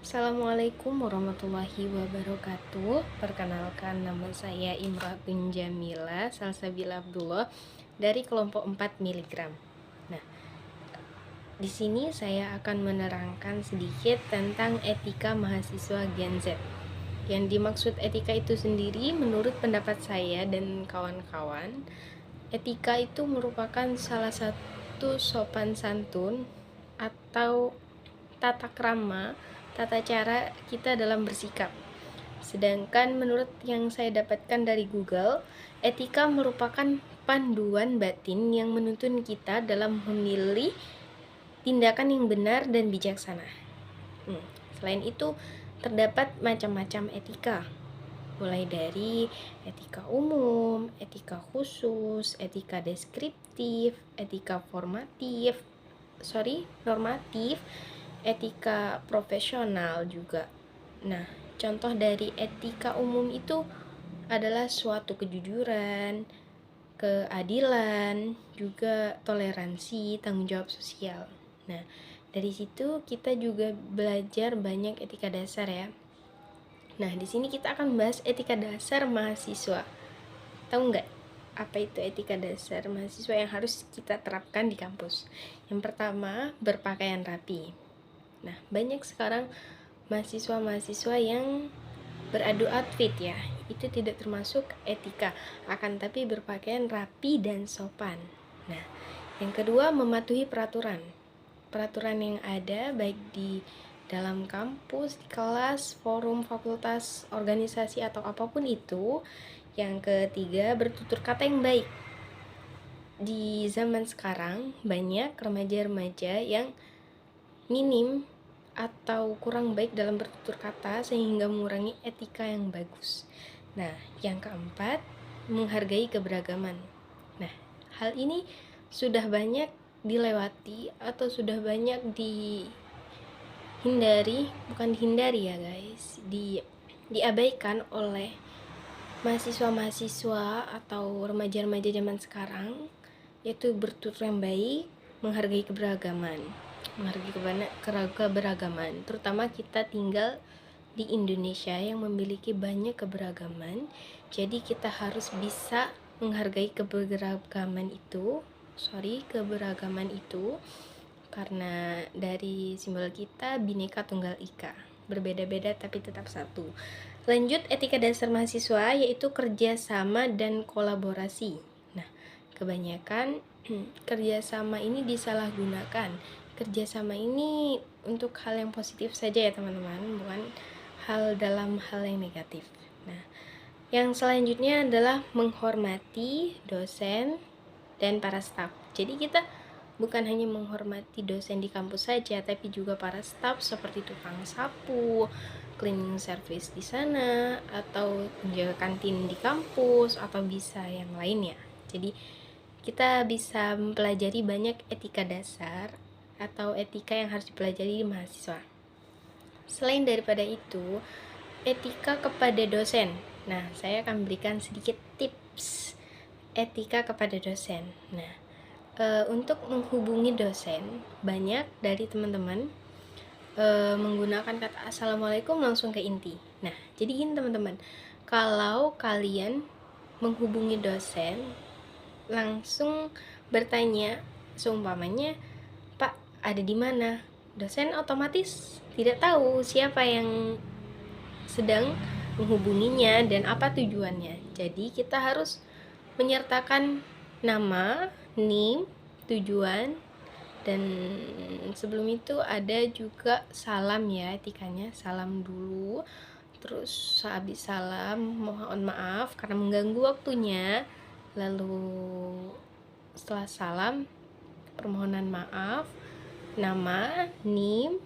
Assalamualaikum warahmatullahi wabarakatuh. Perkenalkan, nama saya Imratun Jamila Salsabila Abdullah dari kelompok 4 miligram. Nah, di sini saya akan menerangkan sedikit tentang etika mahasiswa Gen Z. Yang dimaksud etika itu sendiri, menurut pendapat saya dan kawan-kawan, etika itu merupakan salah satu sopan santun atau tata krama, tata cara kita dalam bersikap. Sedangkan menurut yang saya dapatkan dari Google, etika merupakan panduan batin yang menuntun kita dalam memilih tindakan yang benar dan bijaksana. Selain itu, terdapat macam-macam etika, mulai dari etika umum, etika khusus, etika deskriptif, etika normatif, etika profesional juga. Nah, contoh dari etika umum itu adalah suatu kejujuran, keadilan, juga toleransi, tanggung jawab sosial. Nah, dari situ kita juga belajar banyak etika dasar ya. Nah, di sini kita akan bahas etika dasar mahasiswa. Tahu nggak apa itu etika dasar mahasiswa yang harus kita terapkan di kampus? Yang pertama, berpakaian rapi. Nah, banyak sekarang mahasiswa-mahasiswa yang beradu outfit ya. Itu tidak termasuk etika, akan tapi berpakaian rapi dan sopan. Nah, yang kedua, mematuhi peraturan. Peraturan yang ada baik di dalam kampus, di kelas, forum, fakultas, organisasi, atau apapun itu. Yang ketiga, bertutur kata yang baik. Di zaman sekarang banyak remaja-remaja yang minim atau kurang baik dalam bertutur kata sehingga mengurangi etika yang bagus. Nah, yang keempat, menghargai keberagaman. Nah, hal ini sudah banyak dilewati atau sudah banyak dihindari ya guys, diabaikan oleh mahasiswa-mahasiswa atau remaja-remaja zaman sekarang, yaitu bertutur yang baik, menghargai keberagaman, terutama kita tinggal di Indonesia yang memiliki banyak keberagaman. Jadi kita harus bisa menghargai keberagaman itu karena dari simbol kita Bhinneka Tunggal Ika, berbeda-beda tapi tetap satu. Lanjut, etika dasar mahasiswa yaitu kerjasama dan kolaborasi. Nah, kebanyakan kerjasama ini disalahgunakan. Kerjasama ini untuk hal yang positif saja ya teman-teman, bukan dalam hal yang negatif. Nah, yang selanjutnya adalah menghormati dosen dan para staf. Jadi kita bukan hanya menghormati dosen di kampus saja, tapi juga para staf seperti tukang sapu, cleaning service di sana, atau penjaga kantin di kampus, atau bisa yang lainnya. Jadi kita bisa mempelajari banyak etika dasar atau etika yang harus dipelajari di mahasiswa. Selain daripada itu, etika kepada dosen. Nah, saya akan berikan sedikit tips etika kepada dosen. Nah, untuk menghubungi dosen, banyak dari teman-teman menggunakan kata assalamualaikum langsung ke inti. Nah, jadi gini teman-teman, kalau kalian menghubungi dosen langsung bertanya, seumpamanya, Pak, ada di mana? Dosen otomatis tidak tahu siapa yang sedang menghubunginya dan apa tujuannya. Jadi kita harus menyertakan nama, NIM, tujuan, dan sebelum itu ada juga salam ya, etikanya salam dulu. Terus sehabis salam mohon maaf karena mengganggu waktunya. Lalu setelah salam permohonan maaf, nama, NIM,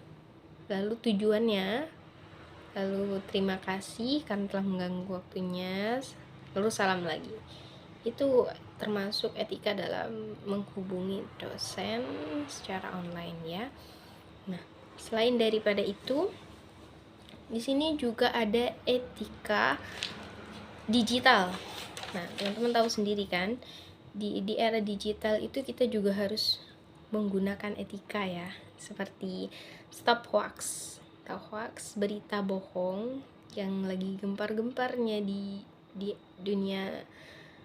lalu tujuannya, lalu terima kasih karena telah mengganggu waktunya, lalu salam lagi. Itu termasuk etika dalam menghubungi dosen secara online ya. Nah, selain daripada itu, di sini juga ada etika digital. Nah, teman-teman tahu sendiri kan, di era digital itu kita juga harus menggunakan etika ya, seperti stop hoax. berita hoax, berita bohong yang lagi gempar-gemparnya di dunia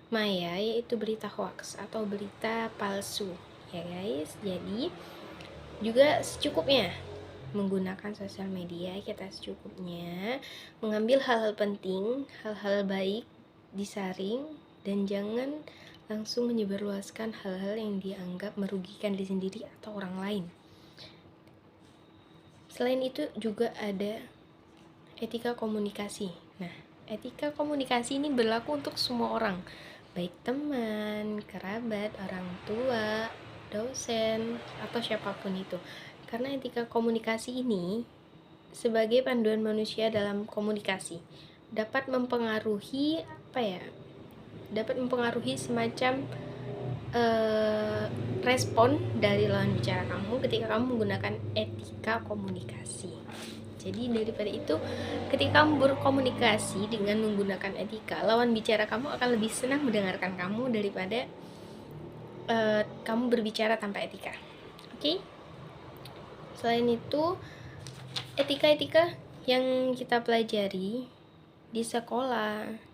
maya, yaitu berita hoax atau berita palsu ya guys. Jadi juga secukupnya menggunakan sosial media, kita secukupnya mengambil hal-hal penting, hal-hal baik disaring, dan jangan langsung menyebarluaskan hal-hal yang dianggap merugikan diri sendiri atau orang lain. Selain itu juga ada etika komunikasi. Nah, etika komunikasi ini berlaku untuk semua orang, baik teman, kerabat, orang tua, dosen, atau siapapun itu. Karena etika komunikasi ini sebagai panduan manusia dalam komunikasi dapat mempengaruhi semacam respon dari lawan bicara kamu ketika kamu menggunakan etika komunikasi. Jadi daripada itu, ketika kamu berkomunikasi dengan menggunakan etika, lawan bicara kamu akan lebih senang mendengarkan kamu daripada kamu berbicara tanpa etika. Oke? Selain itu, etika-etika yang kita pelajari di sekolah,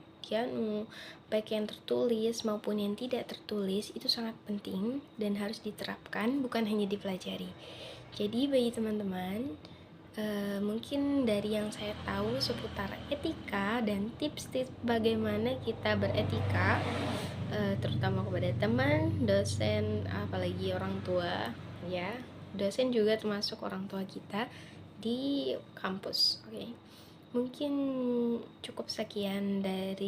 baik yang tertulis maupun yang tidak tertulis, itu sangat penting dan harus diterapkan, bukan hanya dipelajari. Jadi bagi teman-teman, mungkin dari yang saya tahu seputar etika dan tips-tips bagaimana kita beretika, terutama kepada teman, dosen, apalagi orang tua ya. Dosen juga termasuk orang tua kita di kampus. Oke. Mungkin cukup sekian dari